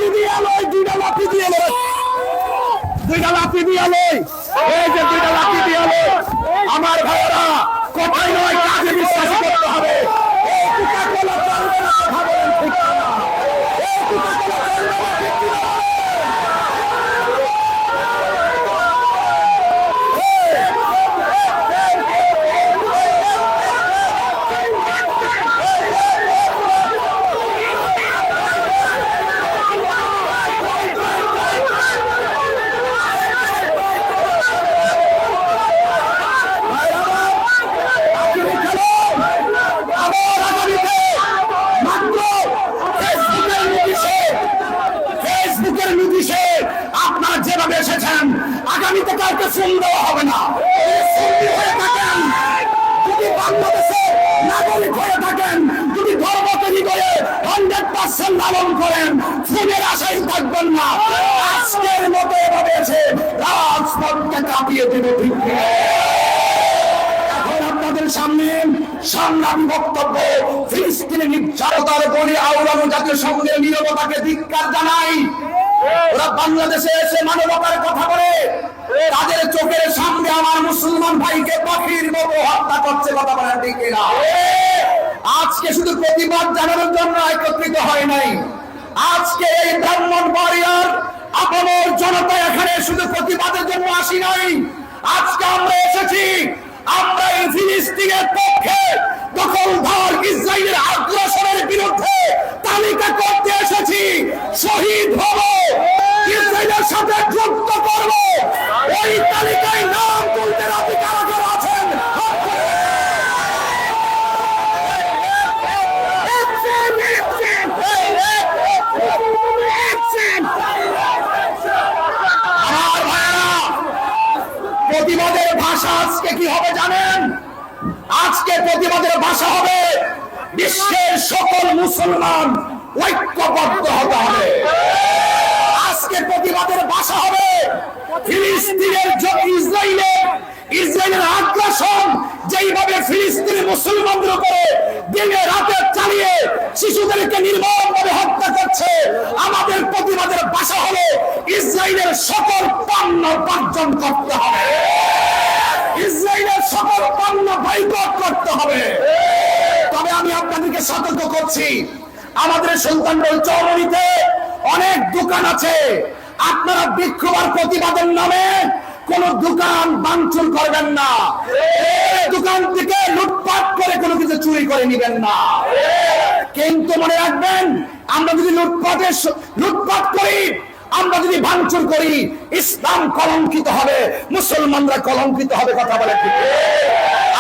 লাঠি দিয়ে লই, দুইটা লাঠি দিয়ে লই, দুইটা লাঠি দিয়ে লই, এই যে দুইটা লাঠি দিয়ে লই। আমার ভাইয়েরা, কথাই নয় কাজে বিশ্বাস করতে হবে। এই কোকা-কোলা চলবে না, কথা বলেন ঠিক না? এই কোকা-কোলা চলবে না, ঠিক কি না? আপনারা যেভাবে এসেছেন আগামীতে কাউকে ফোন দেওয়া হবে না। যদি বাংলাদেশের নাগরিক হয়ে থাকেন, যদি ধর্ম তৈরি করে 100% লালন করেন, ফোনের আশায় থাকবেন না। আজকের মতো এভাবে এসে রাজপথকে কাঁপিয়ে দেবে। ঠিক এখন আপনাদের সামনে সংগ্রামী বক্তব্য। ফিলিস্তিনি নির্যাততার বলি আওলামা জাতীয় সংঘের নীরবতাকে ধিক্কার জানাই। ওরা বাংলাদেশে এসে মানবতার কথা বলে, তাদের চোখের সামনে আমার মুসলমান ভাইকে পাখির মতো হত্যা করছে। কথা বলেন ঠিক না? আজকে শুধু প্রতিবাদ জানানোর জন্য একত্রিত হয় নাই। আজকে এই ব্রাহ্মণবাড়িয়ার আপনার জনতা এখানে শুধু প্রতিবাদের জন্য আসি নাই। আজকে আমরা এসেছি, আমরা এই ফিলিস্তিনের পক্ষে দখলদার ইসরায়েলের আগ্রাসনের বিরুদ্ধে তালিকা করতে এসেছি। শহীদ হব, ইসরায়েলের সাথে যুদ্ধ করব, ওই তালিকায় নাম তুলতে রাজি কারা কারা আছেন? আমার ভাইয়েরা, প্রতিবাদের ভাষা আজকে কি হবে জানেন? আজকে প্রতিবাদের ভাষা হবে বিশ্বের সকল মুসলমান ঐক্যবদ্ধ হতে হবে। আজকে প্রতিবাদের ভাষা হবে ফিলিস্তিনের ইসরায়েলের আগ্রাসন যেইভাবে ফিলিস্তিনি মুসলমানদের উপরে দিনে রাতে চালিয়ে শিশুদেরকে নির্মমভাবে হত্যা করছে, আমাদের প্রতিবাদের ভাষা হলো ইসরায়েলের সকল পণ্য বর্জন করতে হবে, ইসরায়েলের সকল পণ্য বয়কট করতে হবে। তবে আমি আপনাদেরকে সতর্ক করছি, আমাদের সুলতানগঞ্জ চৌমুহনীতে অনেক দোকান আছে। আপনারা বিক্ষোভ আর প্রতিবাদের নামে কোন দোকান ভাঙচুর করবেন না, দোকান থেকে লুটপাট করে কোনো কিছু চুরি করে নিবেন না। কিন্তু মনে রাখবেন, আমরা যদি লুটপাট করি, আমরা যদি ভাঙচুর করি, ইসলাম কলঙ্কিত হবে, মুসলমানরা কলঙ্কিত হবে। কথা বলে ঠিক?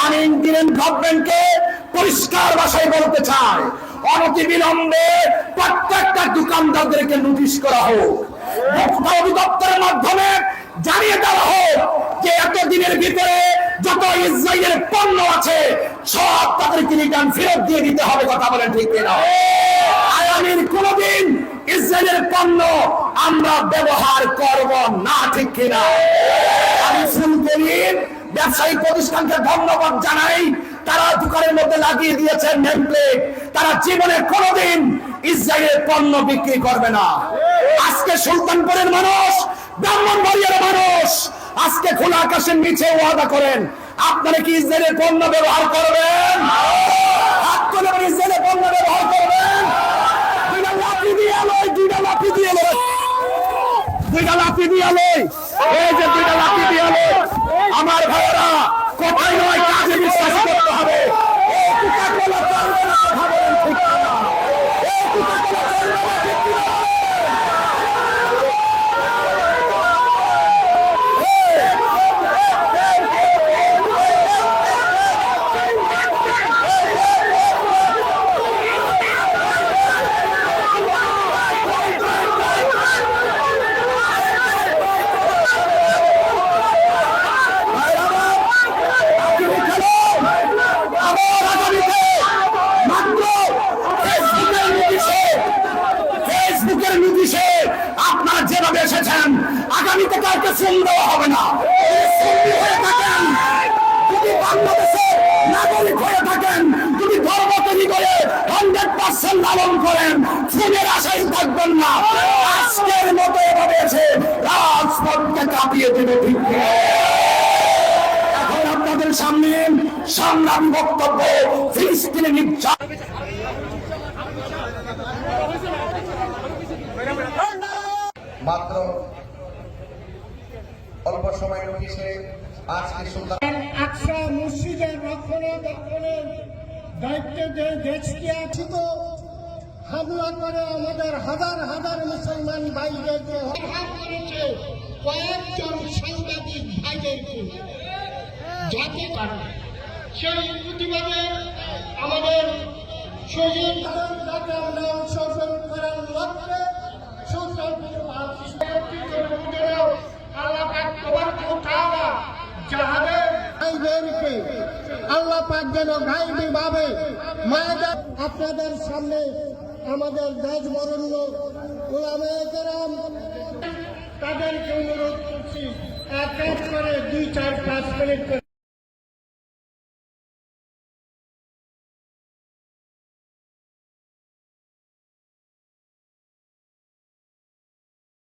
আমি ইন্ডিয়ান গভর্নমেন্টকে পরিষ্কার ভাষায় বলতে চাই, অনতিবিলম্বে প্রত্যেকটা দোকানদারদেরকে নোটিশ করা হোক, ভোক্তা অধিদপ্তরের মাধ্যমে জানিয়ে দেওয়া হোক যে এতদিনের ভিতরে যত ইসরায়েলের পণ্য আছে সব তাদেরকে রিটার্ন ফেরত দিয়ে দিতে হবে। কথা বলেন ঠিক কিনা? আগামীর কোনদিন ইসরায়েলের পণ্য আমরা ব্যবহার করব না। ঠিক কিনা? আমি ফুলকরির ব্যবসায়িক প্রতিষ্ঠানকে ধন্যবাদ জানাই, তারা দোকানের মধ্যে লাগিয়ে দিয়েছেন নেমপ্লেট, তারা জীবনে কোনদিন ইসরায়েলের পণ্য বিক্রি করবে না। আজকে সুলতানপুরের মানুষ, ব্রাহ্মণবাড়িয়ার মানুষ আজকে খোলা আকাশের নিচে ওয়াদা করেন, আপনারা কি ইসরায়েলের পণ্য ব্যবহার করবেন? হাত তুলে ইসরায়েলের পণ্য ব্যবহার করবেন? দুইটা লাঠি দিয়ে লই, দুইটা লাঠি দিয়ে লই, দুইটা লাঠি দিয়ে লই, এই যে দুইটা লাঠি দিয়ে লই। আমার ভাইয়েরা, কথাই নয় কাজে বিশ্বাস করতে হবে। এই কোকা-কোলা চলবে না, কথা বলেন ঠিক না? এই কোকা-কোলা চলবে না, ঠিক কি না? আপনারা যেভাবে এসেছেন আগামীতে কাউকে ফোন দেওয়া হবে না। যদি বাংলাদেশের নাগরিক হয়ে থাকেন, যদি ধর্ম তৈরি করে 100% লালন করেন, ফোনের আশায় থাকবেন না। কাঁপিয়ে দেবে, ঠিক কিনা? এখন আপনাদের সামনে সংগ্রামী বক্তব্য ফিলিস্তিনি নির্যাতন। মাত্র অল্প সময় নোটিশে আজকে সুলতান আকসা মসজিদের রক্ষণাবেক্ষণের দায়িত্বে যে দেশকে আছি তো হামলা করে আমাদের হাজার হাজার মুসলমান ভাইদেরকে হত্যা করেছে, কয়েকজন সাংবাদিক ভাইদেরকে, যাতে তারা সেই প্রতিবাদে আমাদের শহীদ যাতে আমরা অংশগ্রহণ করার লক্ষ্যে সুলতানপুর আল্লাহ পাক তবারক ওয়া তাআলা যাহাদের ভাইদেরকে আল্লাহ পাক যেন গাইবি ভাবে মায়েদের আপনাদের সামনে আমাদের দেশ বরণ্য ওলামায়ে কেরাম তাদেরকে অনুরোধ করছি এক এক করে 2-4-5 মিনিট করে